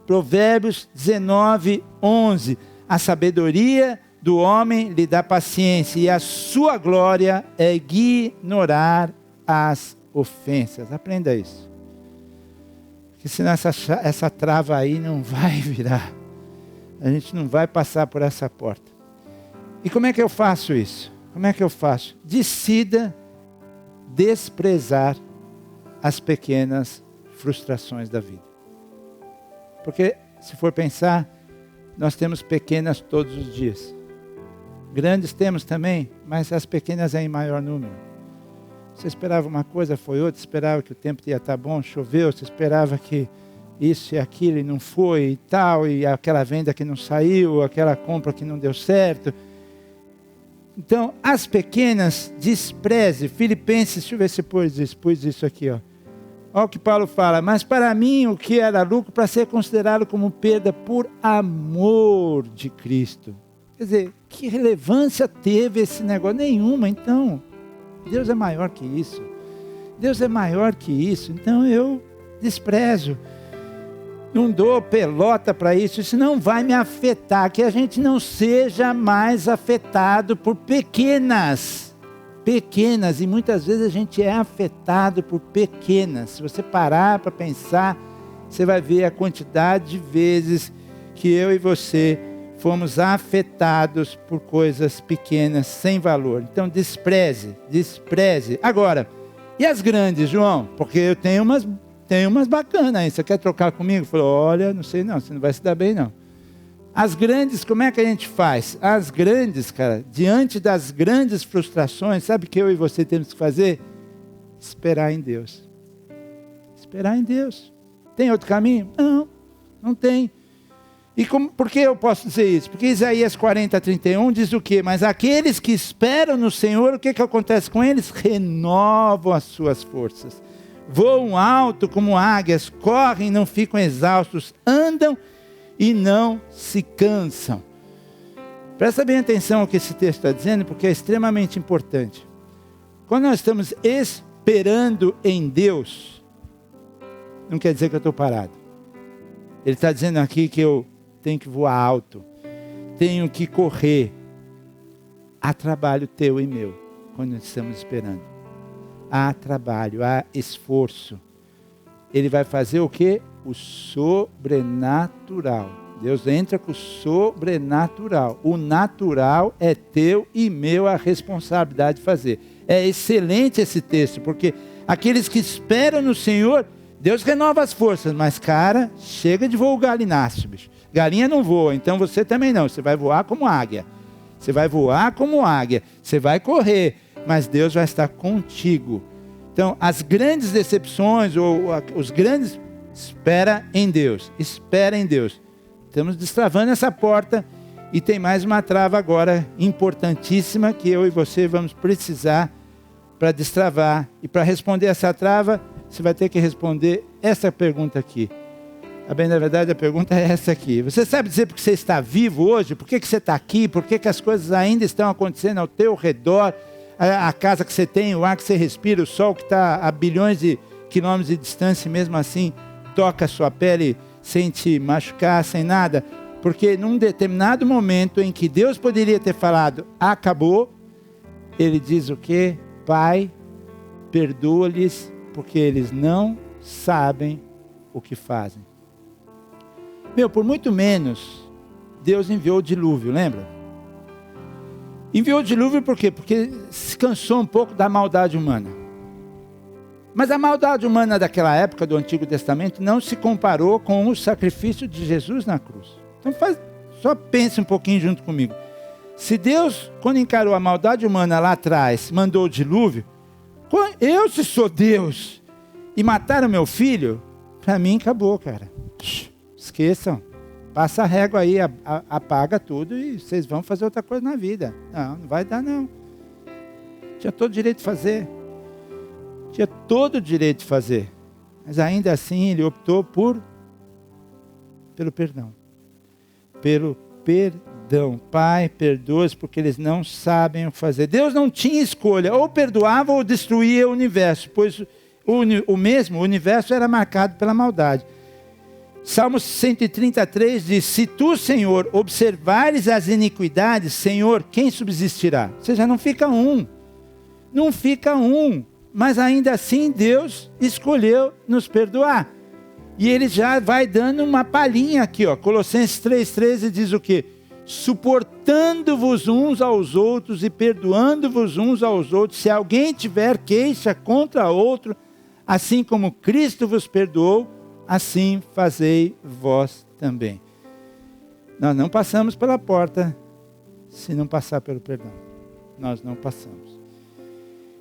Provérbios 19:11. A sabedoria do homem lhe dá paciência e a sua glória é ignorar as ofensas. Aprenda isso. Porque senão essa trava aí não vai virar. A gente não vai passar por essa porta. E como é que eu faço isso? Como é que eu faço? Decida desprezar as pequenas frustrações da vida. Porque, se for pensar, nós temos pequenas todos os dias. Grandes temos também, mas as pequenas é em maior número. Você esperava uma coisa, foi outra, esperava que o tempo ia estar bom, choveu, você esperava que isso e aquilo e não foi e tal, e aquela venda que não saiu, aquela compra que não deu certo. Então, as pequenas, despreze. Filipenses, deixa eu ver se pus isso aqui, ó. Olha o que Paulo fala, mas para mim o que era lucro para ser considerado como perda por amor de Cristo. Quer dizer, que relevância teve esse negócio? Nenhuma, então. Deus é maior que isso. Deus é maior que isso, então eu desprezo. Não dou pelota para isso, isso não vai me afetar, que a gente não seja mais afetado por pequenas, e muitas vezes a gente é afetado por pequenas. Se você parar para pensar, você vai ver a quantidade de vezes que eu e você fomos afetados por coisas pequenas, sem valor. Então despreze. Agora, e as grandes, João? Porque eu tenho umas bacanas aí, você quer trocar comigo? Falou, olha, não sei não, você não vai se dar bem não. As grandes, como é que a gente faz? As grandes, cara, diante das grandes frustrações, sabe o que eu e você temos que fazer? Esperar em Deus. Esperar em Deus. Tem outro caminho? Não tem. E por que eu posso dizer isso? Porque Isaías 40:31 diz o quê? Mas aqueles que esperam no Senhor, o que acontece com eles? Renovam as suas forças. Voam alto como águias, correm e não ficam exaustos, andam e não se cansam. Presta bem atenção ao que esse texto está dizendo, porque é extremamente importante. Quando nós estamos esperando em Deus, não quer dizer que eu estou parado. Ele está dizendo aqui que eu tenho que voar alto, tenho que correr. Há trabalho teu e meu, quando estamos esperando. Há trabalho, há esforço. Ele vai fazer o quê? O sobrenatural. Deus entra com o sobrenatural. O natural é teu e meu a responsabilidade de fazer. É excelente esse texto, porque aqueles que esperam no Senhor, Deus renova as forças. Mas cara, chega de voar galináceo, bicho. Galinha não voa, então você também não. Você vai voar como águia. Você vai voar como águia. Você vai correr, mas Deus vai estar contigo. Então, as grandes decepções, ou os grandes... Espera em Deus. Estamos destravando essa porta e tem mais uma trava agora importantíssima que eu e você vamos precisar para destravar. E para responder essa trava, você vai ter que responder essa pergunta aqui. Bem, na verdade, a pergunta é essa aqui. Você sabe dizer porque você está vivo hoje? Por que você está aqui? Por que as coisas ainda estão acontecendo ao teu redor? A casa que você tem, o ar que você respira, o sol que está a bilhões de quilômetros de distância, mesmo assim toca a sua pele sem te machucar, sem nada. Porque num determinado momento em que Deus poderia ter falado, acabou, Ele diz o quê? Pai, perdoa-lhes, porque eles não sabem o que fazem. Por muito menos, Deus enviou o dilúvio, lembra? Enviou o dilúvio por quê? Porque se cansou um pouco da maldade humana. Mas a maldade humana daquela época do Antigo Testamento não se comparou com o sacrifício de Jesus na cruz. Então só pense um pouquinho junto comigo. Se Deus, quando encarou a maldade humana lá atrás, mandou o dilúvio, se sou Deus e mataram meu filho, para mim acabou, cara. Esqueçam. Passa a régua aí, apaga tudo e vocês vão fazer outra coisa na vida. Não vai dar não. Tinha todo o direito de fazer. Tinha todo o direito de fazer. Mas ainda assim ele optou pelo perdão. Pelo perdão. Pai, perdoa-os porque eles não sabem o que fazer. Deus não tinha escolha. Ou perdoava ou destruía o universo. Pois o universo era marcado pela maldade. Salmo 133 diz: se tu, Senhor, observares as iniquidades, Senhor, quem subsistirá? Ou seja, não fica um. Não fica um. Mas ainda assim Deus escolheu nos perdoar. E ele já vai dando uma palhinha aqui, ó. Colossenses 3,13 diz o quê? Suportando-vos uns aos outros e perdoando-vos uns aos outros, se alguém tiver queixa contra outro, assim como Cristo vos perdoou, assim fazei vós também. Nós não passamos pela porta se não passar pelo perdão. Nós não passamos.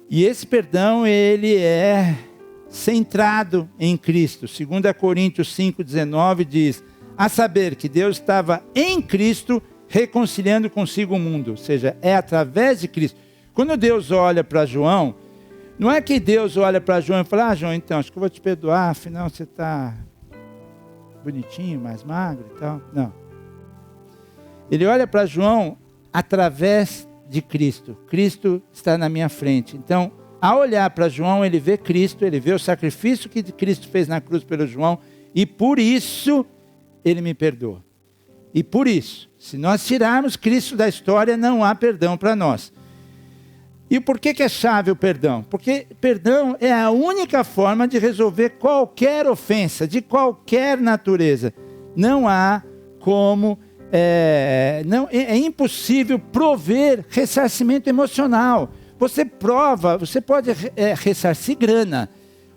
E esse perdão, ele é centrado em Cristo. 2 Coríntios 5,19 diz: a saber que Deus estava em Cristo reconciliando consigo o mundo. Ou seja, é através de Cristo. Quando Deus olha para João, não é que Deus olha para João e fala: João, então, acho que eu vou te perdoar, afinal você está bonitinho, mais magro e tal. Não. Ele olha para João através de Cristo. Cristo está na minha frente. Então, ao olhar para João, ele vê Cristo, ele vê o sacrifício que Cristo fez na cruz pelo João, e por isso ele me perdoa. E por isso, se nós tirarmos Cristo da história, não há perdão para nós. E por que é chave o perdão? Porque perdão é a única forma de resolver qualquer ofensa, de qualquer natureza. Não há como, é impossível prover ressarcimento emocional. Você pode ressarcir grana.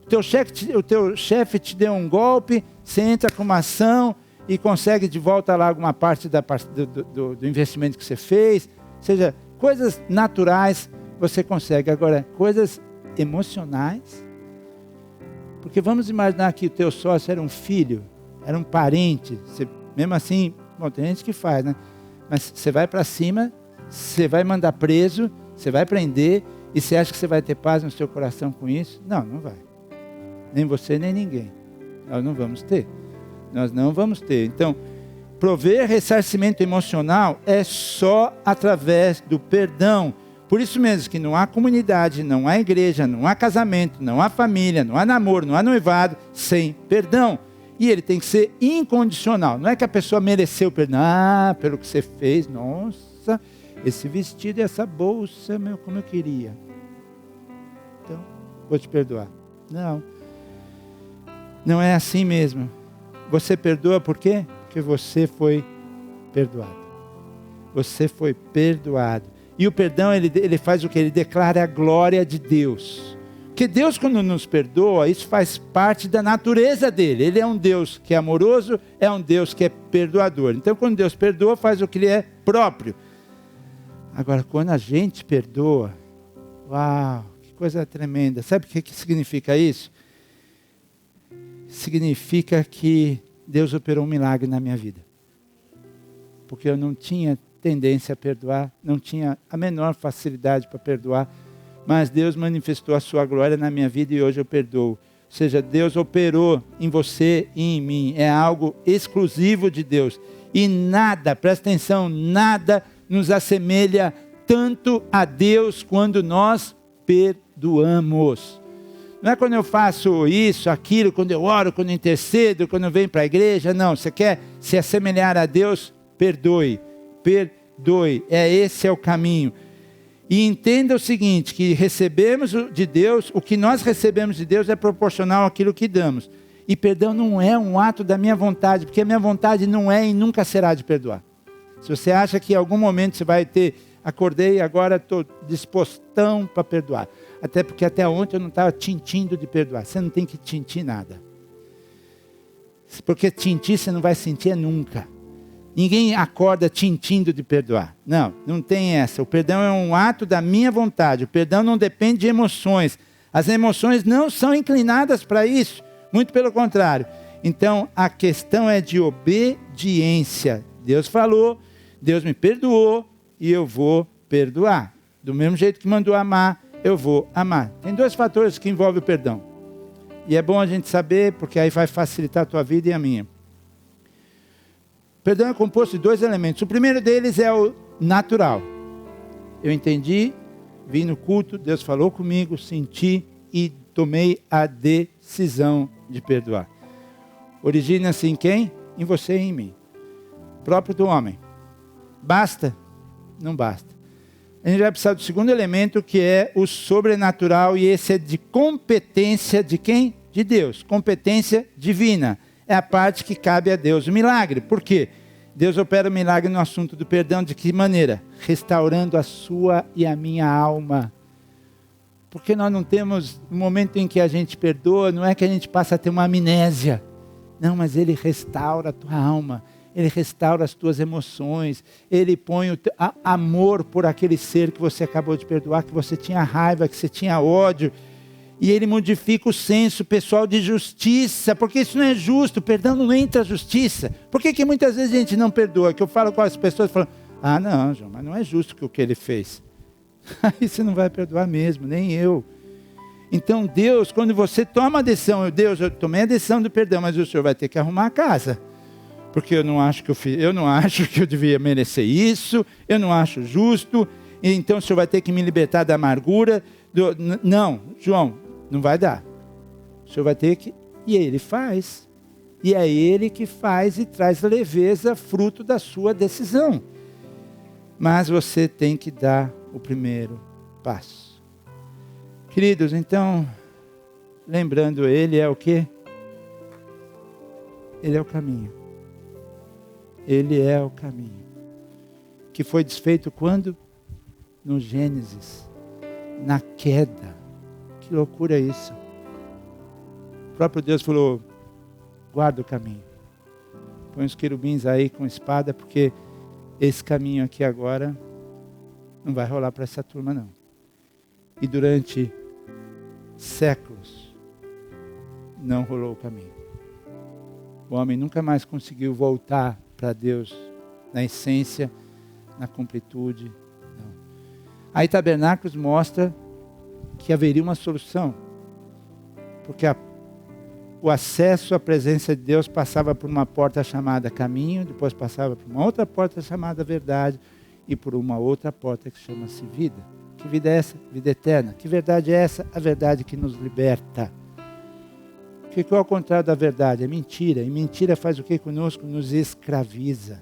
O teu chefe te deu um golpe, você entra com uma ação e consegue de volta lá alguma parte do investimento que você fez. Ou seja, coisas naturais você consegue. Agora, coisas emocionais, porque vamos imaginar que o teu sócio era um filho, era um parente, mesmo assim, bom, tem gente que faz, né? Mas você vai para cima, você vai mandar preso, você vai prender, e você acha que você vai ter paz no seu coração com isso? Não, não vai. Nem você, nem ninguém. Nós não vamos ter. Nós não vamos ter. Então, prover ressarcimento emocional é só através do perdão. Por isso mesmo que não há comunidade, não há igreja, não há casamento, não há família, não há namoro, não há noivado sem perdão. E ele tem que ser incondicional. Não é que a pessoa mereceu perdão. Pelo que você fez, nossa, esse vestido e essa bolsa, como eu queria. Então, vou te perdoar. Não. Não é assim mesmo. Você perdoa por quê? Porque você foi perdoado. Você foi perdoado. E o perdão, ele faz o quê? Ele declara a glória de Deus. Porque Deus, quando nos perdoa, isso faz parte da natureza dele. Ele é um Deus que é amoroso, é um Deus que é perdoador. Então, quando Deus perdoa, faz o que lhe é próprio. Agora, quando a gente perdoa, uau, que coisa tremenda. Sabe o que significa isso? Significa que Deus operou um milagre na minha vida. Porque eu não tinha tendência a perdoar, não tinha a menor facilidade para perdoar, mas Deus manifestou a sua glória na minha vida e hoje eu perdoo. Ou seja, Deus operou em você e em mim, é algo exclusivo de Deus. E nada, presta atenção, nada nos assemelha tanto a Deus quando nós perdoamos. Não é quando eu faço isso, aquilo, quando eu oro, quando eu intercedo, quando eu venho para a igreja, não. Você quer se assemelhar a Deus? Perdoe. Perdoe, esse é o caminho. E entenda o seguinte, que recebemos de Deus, o que nós recebemos de Deus é proporcional àquilo que damos. E perdão não é um ato da minha vontade, porque a minha vontade não é e nunca será de perdoar. Se você acha que em algum momento você vai ter, acordei e agora estou dispostão para perdoar. Até porque até ontem eu não estava tintindo de perdoar. Você não tem que tintir nada. Porque tintir você não vai sentir nunca. Ninguém acorda tintindo de perdoar. Não, não tem essa. O perdão é um ato da minha vontade. O perdão não depende de emoções. As emoções não são inclinadas para isso. Muito pelo contrário. Então, a questão é de obediência. Deus falou, Deus me perdoou e eu vou perdoar. Do mesmo jeito que mandou amar, eu vou amar. Tem 2 fatores que envolvem o perdão. E é bom a gente saber, porque aí vai facilitar a tua vida e a minha. O perdão é composto de 2 elementos. O primeiro deles é o natural. Eu entendi, vim no culto, Deus falou comigo, senti e tomei a decisão de perdoar. Origina-se em quem? Em você e em mim. Próprio do homem. Basta? Não basta. A gente vai precisar do segundo elemento, que é o sobrenatural, e esse é de competência de quem? De Deus. Competência divina. É a parte que cabe a Deus. O milagre. Por quê? Deus opera o milagre no assunto do perdão. De que maneira? Restaurando a sua e a minha alma. Porque nós não temos, no momento em que a gente perdoa, não é que a gente passa a ter uma amnésia. Não, mas Ele restaura a tua alma. Ele restaura as tuas emoções. Ele põe o amor por aquele ser que você acabou de perdoar, que você tinha raiva, que você tinha ódio. E Ele modifica o senso pessoal de justiça, porque isso não é justo. O perdão não entra a justiça. Por que muitas vezes a gente não perdoa? Que eu falo com as pessoas, falam, não, João, mas não é justo o que ele fez. Aí você não vai perdoar mesmo, nem eu. Então Deus, quando você toma a decisão, Deus, eu tomei a decisão do perdão, mas o Senhor vai ter que arrumar a casa. Porque eu não acho que eu devia merecer isso, eu não acho justo, então o Senhor vai ter que me libertar da amargura. Não, João, não vai dar. O Senhor vai ter que... E Ele faz. E é Ele que faz e traz leveza, fruto da sua decisão. Mas você tem que dar o primeiro passo. Queridos, então, lembrando, Ele é o quê? Ele é o caminho. Ele é o caminho. Que foi desfeito quando? No Gênesis. Na queda. Que loucura isso. O próprio Deus falou, guarda o caminho. Põe os querubins aí com espada, porque esse caminho aqui agora não vai rolar para essa turma não. E durante séculos não rolou o caminho. O homem nunca mais conseguiu voltar para Deus na essência, na completude. Não. Aí Tabernáculos mostra que haveria uma solução. Porque o acesso à presença de Deus passava por uma porta chamada caminho, depois passava por uma outra porta chamada verdade e por uma outra porta que chama-se vida. Que vida é essa? Vida eterna. Que verdade é essa? A verdade que nos liberta. O que é ao contrário da verdade? É mentira. E mentira faz o que conosco? Nos escraviza.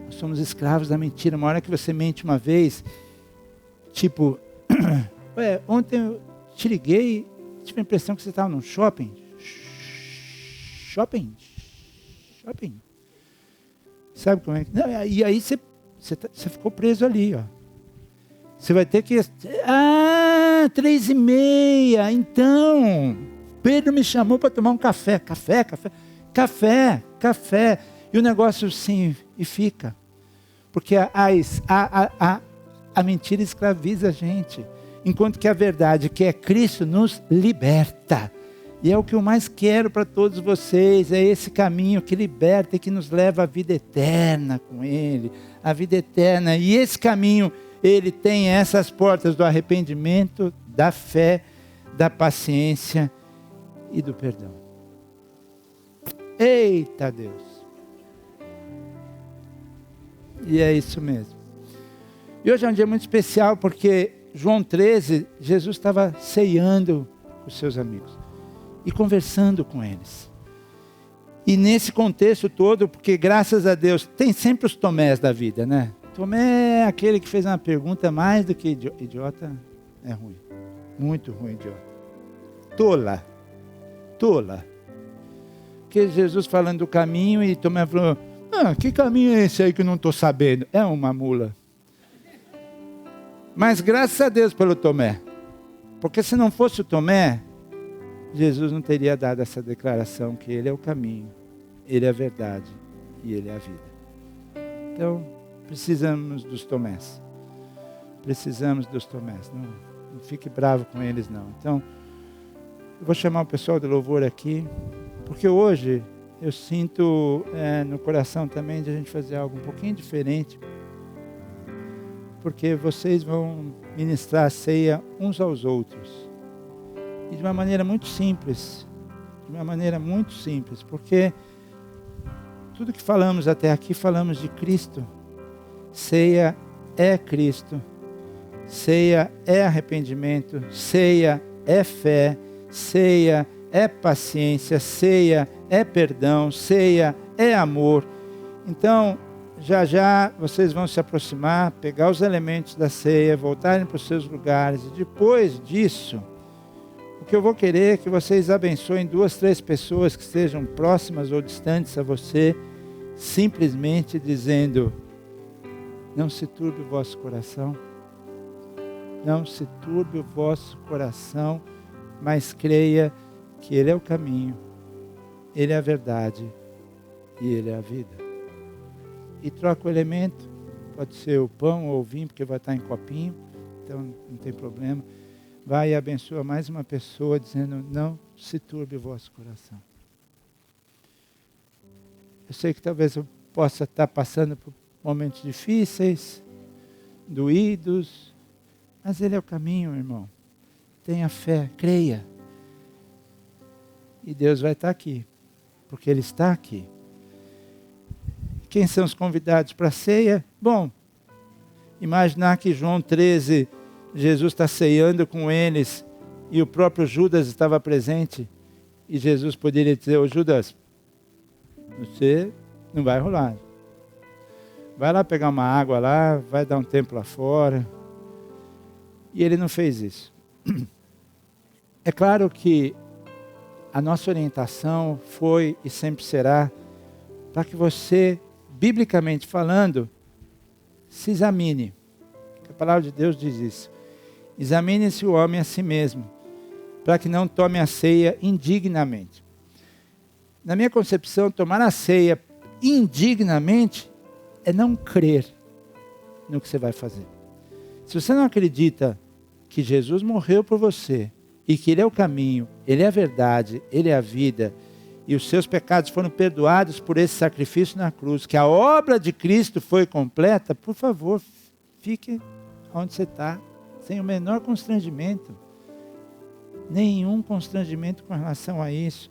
Nós somos escravos da mentira. Uma hora que você mente uma vez, tipo, ontem eu te liguei, tive a impressão que você estava num shopping. Shopping? Sabe como é que... Não, e aí você ficou preso ali, ó. Você vai ter que... 3:30, então... Pedro me chamou para tomar um café. Café. E o negócio sim, e fica. Porque a mentira escraviza a gente. Enquanto que a verdade, que é Cristo, nos liberta. E é o que eu mais quero para todos vocês. É esse caminho que liberta e que nos leva à vida eterna com Ele. A vida eterna. E esse caminho, ele tem essas portas do arrependimento, da fé, da paciência e do perdão. Eita Deus! E é isso mesmo. E hoje é um dia muito especial porque João 13, Jesus estava ceando com os seus amigos e conversando com eles. E nesse contexto todo, porque graças a Deus, tem sempre os Tomés da vida, né? Tomé é aquele que fez uma pergunta mais do que idiota, é ruim. Muito ruim, idiota. Tola. que Jesus falando do caminho e Tomé falou, que caminho é esse aí que eu não estou sabendo? É uma mula. Mas graças a Deus pelo Tomé. Porque se não fosse o Tomé, Jesus não teria dado essa declaração que Ele é o caminho, Ele é a verdade e Ele é a vida. Então, precisamos dos Tomés. Precisamos dos Tomés. Não fique bravo com eles, não. Então, eu vou chamar o pessoal do louvor aqui, porque hoje eu sinto no coração também de a gente fazer algo um pouquinho diferente, porque vocês vão ministrar a ceia uns aos outros. E de uma maneira muito simples. De uma maneira muito simples. Porque tudo que falamos até aqui, falamos de Cristo. Ceia é Cristo. Ceia é arrependimento. Ceia é fé. Ceia é paciência. Ceia é perdão. Ceia é amor. Então, já já vocês vão se aproximar, pegar os elementos da ceia, voltarem para os seus lugares. E depois disso, o que eu vou querer é que vocês abençoem 2, 3 pessoas que estejam próximas ou distantes a você, simplesmente dizendo, não se turbe o vosso coração, não se turbe o vosso coração, mas creia que Ele é o caminho, Ele é a verdade e Ele é a vida. E troca o elemento, pode ser o pão ou o vinho, porque vai estar em copinho, então não tem problema. Vai e abençoa mais uma pessoa, dizendo, não se turbe o vosso coração. Eu sei que talvez eu possa estar passando por momentos difíceis, doídos, mas Ele é o caminho, irmão. Tenha fé, creia. E Deus vai estar aqui, porque Ele está aqui. Quem são os convidados para a ceia? Bom, imaginar que João 13, Jesus está ceando com eles e o próprio Judas estava presente e Jesus poderia dizer, ô Judas, você não vai rolar. Vai lá pegar uma água lá, vai dar um tempo lá fora. E ele não fez isso. É claro que a nossa orientação foi e sempre será para que você, biblicamente falando, se examine. A palavra de Deus diz isso. Examine-se o homem a si mesmo, para que não tome a ceia indignamente. Na minha concepção, tomar a ceia indignamente é não crer no que você vai fazer. Se você não acredita que Jesus morreu por você, e que Ele é o caminho, Ele é a verdade, Ele é a vida, e os seus pecados foram perdoados por esse sacrifício na cruz, que a obra de Cristo foi completa, por favor, fique onde você está, sem o menor constrangimento. Nenhum constrangimento com relação a isso.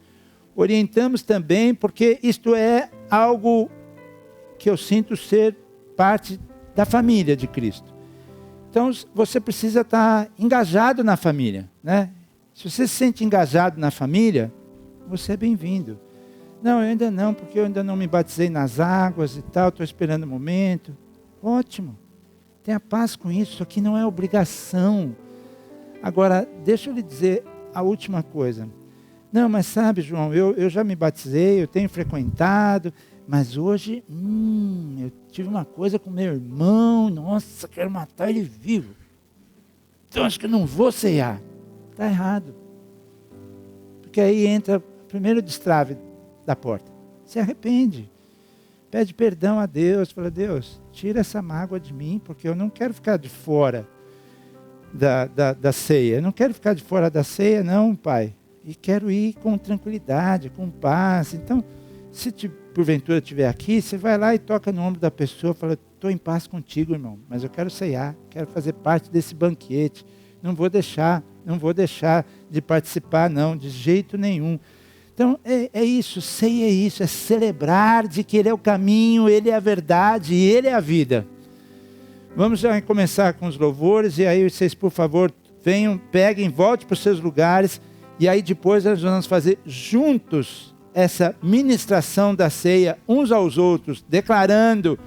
Orientamos também, porque isto é algo que eu sinto ser parte da família de Cristo. Então, você precisa estar engajado na família, né? Se você se sente engajado na família, você é bem-vindo. Não, eu ainda não, porque eu ainda não me batizei nas águas e tal, estou esperando o momento. Ótimo. Tenha paz com isso, isso aqui não é obrigação. Agora, deixa eu lhe dizer a última coisa. Não, mas sabe, João, eu já me batizei, eu tenho frequentado, mas hoje, eu tive uma coisa com meu irmão, nossa, quero matar ele vivo. Então acho que eu não vou ceiar. Está errado. Porque aí entra o primeiro destrave da porta. Se arrepende. Pede perdão a Deus. Fala, Deus, tira essa mágoa de mim, porque eu não quero ficar de fora da ceia. Eu não quero ficar de fora da ceia, não, Pai. E quero ir com tranquilidade, com paz. Então, se porventura estiver aqui, você vai lá e toca no ombro da pessoa, fala, estou em paz contigo, irmão, mas eu quero ceiar, quero fazer parte desse banquete. Não vou deixar de participar, não, de jeito nenhum. Então, é isso, ceia é isso, é celebrar de que Ele é o caminho, Ele é a verdade e Ele é a vida. Vamos já começar com os louvores, e aí vocês, por favor, venham, peguem, voltem para os seus lugares, e aí depois nós vamos fazer juntos essa ministração da ceia, uns aos outros, declarando,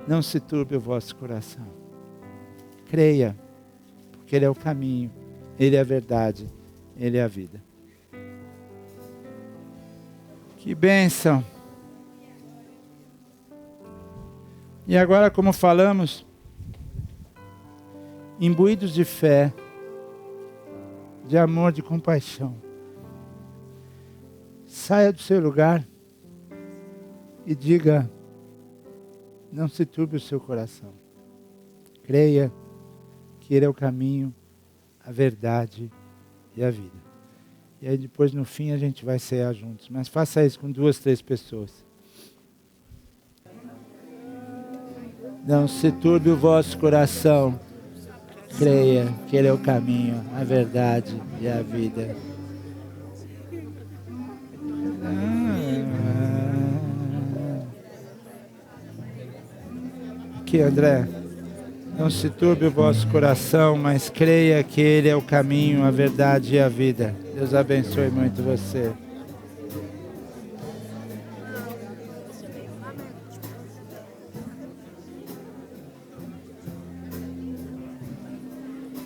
não se turbe o vosso coração. Creia, porque Ele é o caminho, Ele é a verdade, Ele é a vida. Que bênção. E agora, como falamos, imbuídos de fé, de amor, de compaixão, saia do seu lugar e diga: não se turbe o seu coração. Creia que Ele é o caminho, a verdade e a vida. E aí depois no fim a gente vai cear juntos. Mas faça isso com 2, 3 pessoas. Não se turbe o vosso coração. Creia que Ele é o caminho, a verdade e a vida. Aqui, André. Não se turbe o vosso coração, mas creia que Ele é o caminho, a verdade e a vida. Deus abençoe muito você.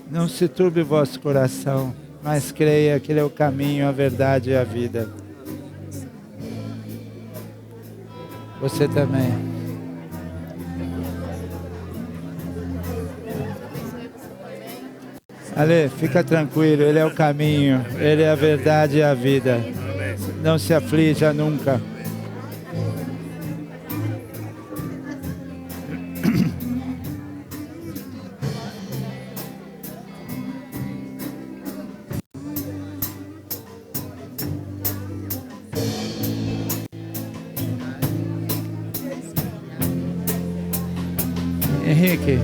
Não se turbe o vosso coração, mas creia que Ele é o caminho, a verdade e a vida. Você também. Ale, fica tranquilo, Ele é o caminho, Ele é a verdade e a vida. Não se aflija nunca. Henrique,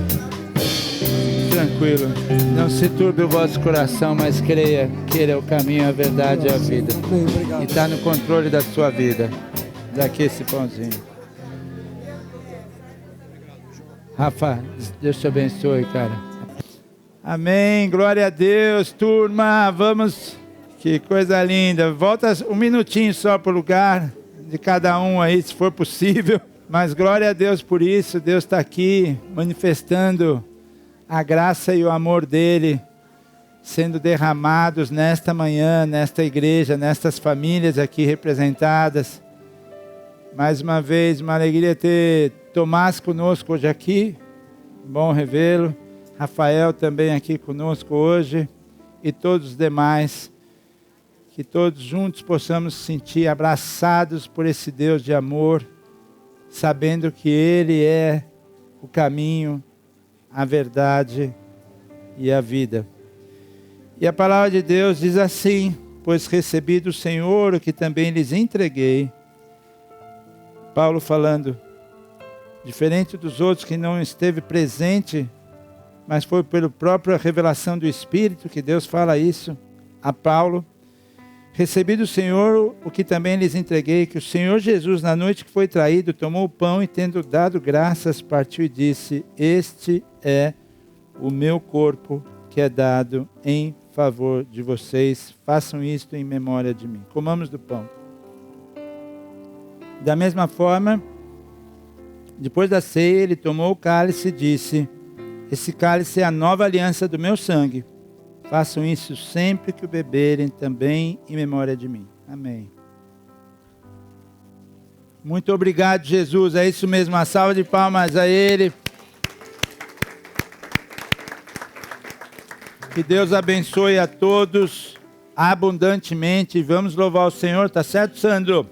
tranquilo, não se turbe o vosso coração, mas creia que Ele é o caminho, a verdade e a vida. E está no controle da sua vida. Daqui esse pãozinho. Rafa, Deus te abençoe, cara. Amém, glória a Deus, turma, vamos, que coisa linda. Volta um minutinho só para o lugar de cada um aí, se for possível. Mas glória a Deus por isso, Deus está aqui manifestando a graça e o amor dEle sendo derramados nesta manhã, nesta igreja, nestas famílias aqui representadas. Mais uma vez, uma alegria ter Tomás conosco hoje aqui, bom revê-lo. Rafael também aqui conosco hoje e todos os demais. Que todos juntos possamos se sentir abraçados por esse Deus de amor, sabendo que Ele é o caminho, a verdade e a vida. E a palavra de Deus diz assim: pois recebi do Senhor o que também lhes entreguei. Paulo falando, diferente dos outros que não esteve presente, mas foi pela própria revelação do Espírito que Deus fala isso a Paulo. Recebi do Senhor o que também lhes entreguei, que o Senhor Jesus, na noite que foi traído, tomou o pão e, tendo dado graças, partiu e disse: este é o meu corpo que é dado em favor de vocês. Façam isto em memória de mim. Comamos do pão. Da mesma forma, depois da ceia, ele tomou o cálice e disse: esse cálice é a nova aliança do meu sangue. Façam isso sempre que o beberem, também em memória de mim. Amém. Muito obrigado, Jesus. É isso mesmo, uma salva de palmas a Ele. Que Deus abençoe a todos abundantemente. Vamos louvar o Senhor, tá certo, Sandro?